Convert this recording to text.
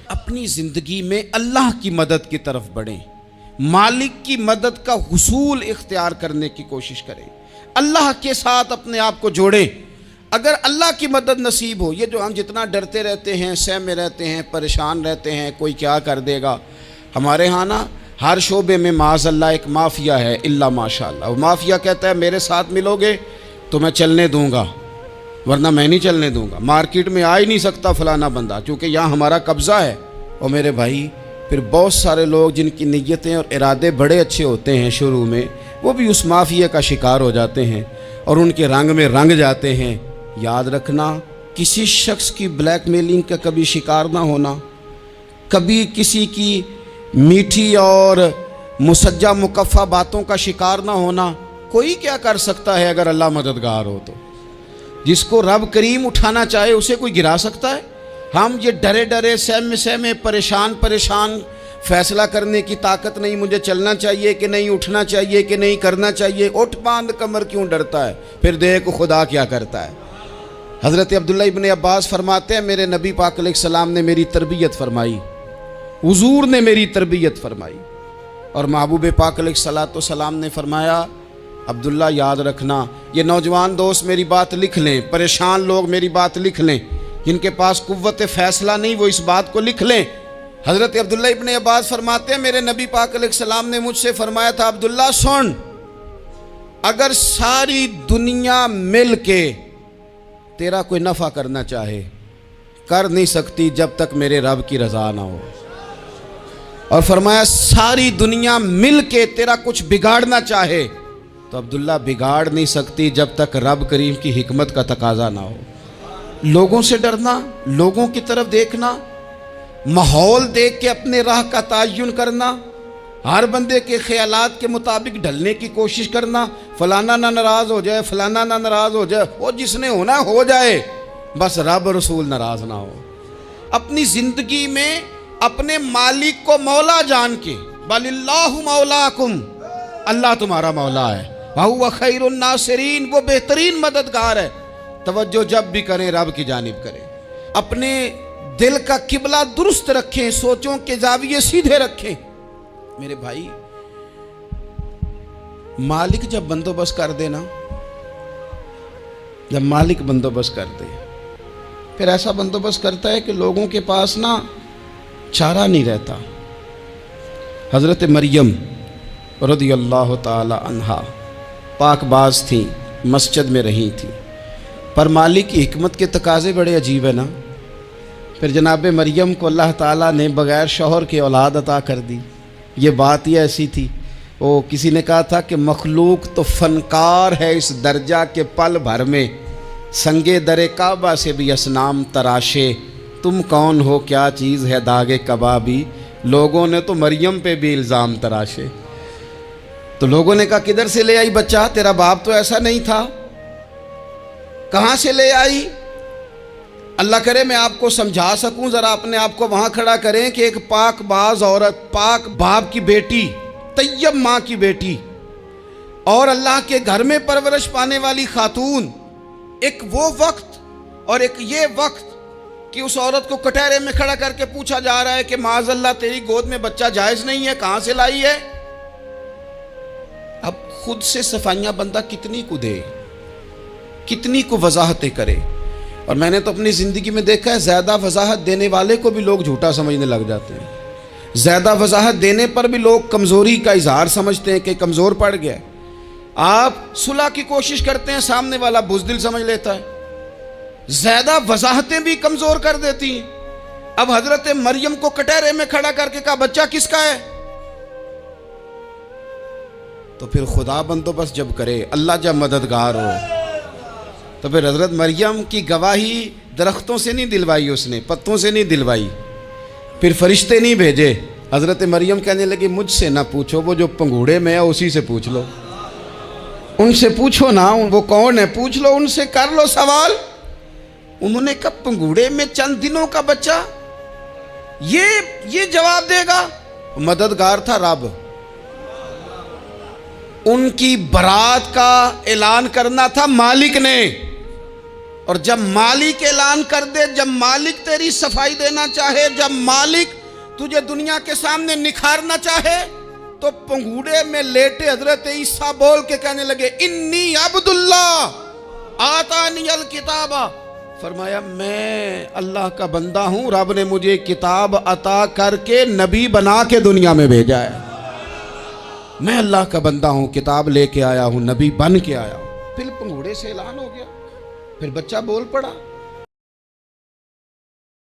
اپنی زندگی میں اللہ کی مدد کی طرف بڑھیں، مالک کی مدد کا حصول اختیار کرنے کی کوشش کریں، اللہ کے ساتھ اپنے آپ کو جوڑیں۔ اگر اللہ کی مدد نصیب ہو، یہ جو ہم جتنا ڈرتے رہتے ہیں، سہمے رہتے ہیں، پریشان رہتے ہیں کوئی کیا کر دے گا، ہمارے ہاں نا ہر شعبے میں معاذ اللہ ایک مافیا ہے، الا ماشاء اللہ۔ وہ مافیا کہتا ہے میرے ساتھ ملو گے تو میں چلنے دوں گا، ورنہ میں نہیں چلنے دوں گا، مارکیٹ میں آ ہی نہیں سکتا فلانا بندہ، کیونکہ یہاں ہمارا قبضہ ہے۔ اور میرے بھائی پھر بہت سارے لوگ جن کی نیتیں اور ارادے بڑے اچھے ہوتے ہیں شروع میں، وہ بھی اس مافیا کا شکار ہو جاتے ہیں اور ان کے رنگ میں رنگ جاتے ہیں۔ یاد رکھنا، کسی شخص کی بلیک میلنگ کا کبھی شکار نہ ہونا، کبھی کسی کی میٹھی اور مسجع مکفہ باتوں کا شکار نہ ہونا۔ کوئی کیا کر سکتا ہے اگر اللہ مددگار ہو تو؟ جس کو رب کریم اٹھانا چاہے اسے کوئی گرا سکتا ہے؟ ہم یہ ڈرے ڈرے سہمے پریشان فیصلہ کرنے کی طاقت نہیں، مجھے چلنا چاہیے کہ نہیں، اٹھنا چاہیے کہ نہیں، کرنا چاہیے، اٹھ باندھ کمر کیوں ڈرتا ہے؟ پھر دیکھ خدا کیا کرتا ہے۔ حضرت عبداللہ ابن عباس فرماتے ہیں میرے نبی پاک علیہ السلام نے میری تربیت فرمائی، حضور نے میری تربیت فرمائی، اور محبوب پاک علیہ السلام نے فرمایا عبداللہ یاد رکھنا، یہ نوجوان دوست میری بات لکھ لیں، پریشان لوگ میری بات لکھ لیں، جن کے پاس قوت فیصلہ نہیں وہ اس بات کو لکھ لیں۔ حضرت عبداللہ ابن عباس فرماتے ہیں میرے نبی پاک علیہ السلام نے مجھ سے فرمایا تھا عبداللہ سن، اگر ساری دنیا مل کے تیرا کوئی نفع کرنا چاہے کر نہیں سکتی جب تک میرے رب کی رضا نہ ہو، اور فرمایا ساری دنیا مل کے تیرا کچھ بگاڑنا چاہے تو عبداللہ بگاڑ نہیں سکتی جب تک رب کریم کی حکمت کا تقاضا نہ ہو۔ لوگوں سے ڈرنا، لوگوں کی طرف دیکھنا، ماحول دیکھ کے اپنے راہ کا تعین کرنا، ہر بندے کے خیالات کے مطابق ڈھلنے کی کوشش کرنا، فلانا نہ ناراض ہو جائے، فلانا نہ ناراض ہو جائے، وہ جس نے ہونا ہو جائے، بس رب رسول ناراض نہ ہو۔ اپنی زندگی میں اپنے مالک کو مولا جان کے، بل اللہ مولاکم، اللہ تمہارا مولا ہے، وَهُوَ خَيْرُ النَّاصِرِينَ، وہ بہترین مددگار ہے۔ توجہ جب بھی کریں رب کی جانب کریں، اپنے دل کا قبلہ درست رکھیں، سوچوں کے زاویے سیدھے رکھیں۔ میرے بھائی مالک جب بندوبست کر دے نا، جب مالک بندوبست کر دے پھر ایسا بندوبست کرتا ہے کہ لوگوں کے پاس نا چارہ نہیں رہتا۔ حضرت مریم رضی اللہ تعالی عنہا پاک باز تھیں، مسجد میں رہی تھیں، پر مالک کی حکمت کے تقاضے بڑے عجیب ہیں نا۔ پھر جناب مریم کو اللہ تعالیٰ نے بغیر شوہر کے اولاد عطا کر دی۔ یہ بات ہی ایسی تھی، وہ کسی نے کہا تھا کہ مخلوق تو فنکار ہے اس درجہ کے پل بھر میں سنگے در کعبہ سے بھی اصنام تراشے، تم کون ہو کیا چیز ہے داغ کبابی، لوگوں نے تو مریم پہ بھی الزام تراشے۔ تو لوگوں نے کہا کدھر سے لے آئی بچہ، تیرا باپ تو ایسا نہیں تھا، کہاں سے لے آئی؟ اللہ کرے میں آپ کو سمجھا سکوں، ذرا اپنے آپ کو وہاں کھڑا کریں کہ ایک پاک باز عورت، پاک باپ کی بیٹی، طیب ماں کی بیٹی، اور اللہ کے گھر میں پرورش پانے والی خاتون، ایک وہ وقت اور ایک یہ وقت کہ اس عورت کو کٹہرے میں کھڑا کر کے پوچھا جا رہا ہے کہ معاذ اللہ تیری گود میں بچہ جائز نہیں ہے، کہاں سے لائی ہے؟ اب خود سے صفائیاں بندہ کتنی کو دے، کتنی کو وضاحتیں کرے۔ اور میں نے تو اپنی زندگی میں دیکھا ہے زیادہ وضاحت دینے والے کو بھی لوگ جھوٹا سمجھنے لگ جاتے ہیں، زیادہ وضاحت دینے پر بھی لوگ کمزوری کا اظہار سمجھتے ہیں کہ کمزور پڑ گیا ہے۔ آپ صلح کی کوشش کرتے ہیں، سامنے والا بزدل سمجھ لیتا ہے، زیادہ وضاحتیں بھی کمزور کر دیتی ہیں۔ اب حضرت مریم کو کٹہرے میں کھڑا کر کے کہا بچہ کس کا ہے؟ تو پھر خدا بندوبست جب کرے، اللہ جب مددگار ہو، تو پھر حضرت مریم کی گواہی درختوں سے نہیں دلوائی، اس نے پتوں سے نہیں دلوائی، پھر فرشتے نہیں بھیجے۔ حضرت مریم کہنے لگی مجھ سے نہ پوچھو، وہ جو پنگوڑے میں ہے اسی سے پوچھ لو، ان سے پوچھو نا وہ کون ہے، پوچھ لو ان سے، کر لو سوال۔ انہوں نے کہا پنگوڑے میں چند دنوں کا بچہ، یہ جواب دے گا؟ مددگار تھا رب، ان کی برات کا اعلان کرنا تھا مالک نے، اور جب مالک اعلان کر دے، جب مالک تیری صفائی دینا چاہے، جب مالک تجھے دنیا کے سامنے نکھارنا چاہے، تو پنگوڑے میں لیٹے حضرت عیسیٰ بول کے کہنے لگے انی عبداللہ آتانی الکتاب، فرمایا میں اللہ کا بندہ ہوں، رب نے مجھے کتاب عطا کر کے نبی بنا کے دنیا میں بھیجا ہے، میں اللہ کا بندہ ہوں، کتاب لے کے آیا ہوں، نبی بن کے آیا ہوں۔ پھر پنگوڑے سے اعلان ہو گیا، پھر بچہ بول پڑا۔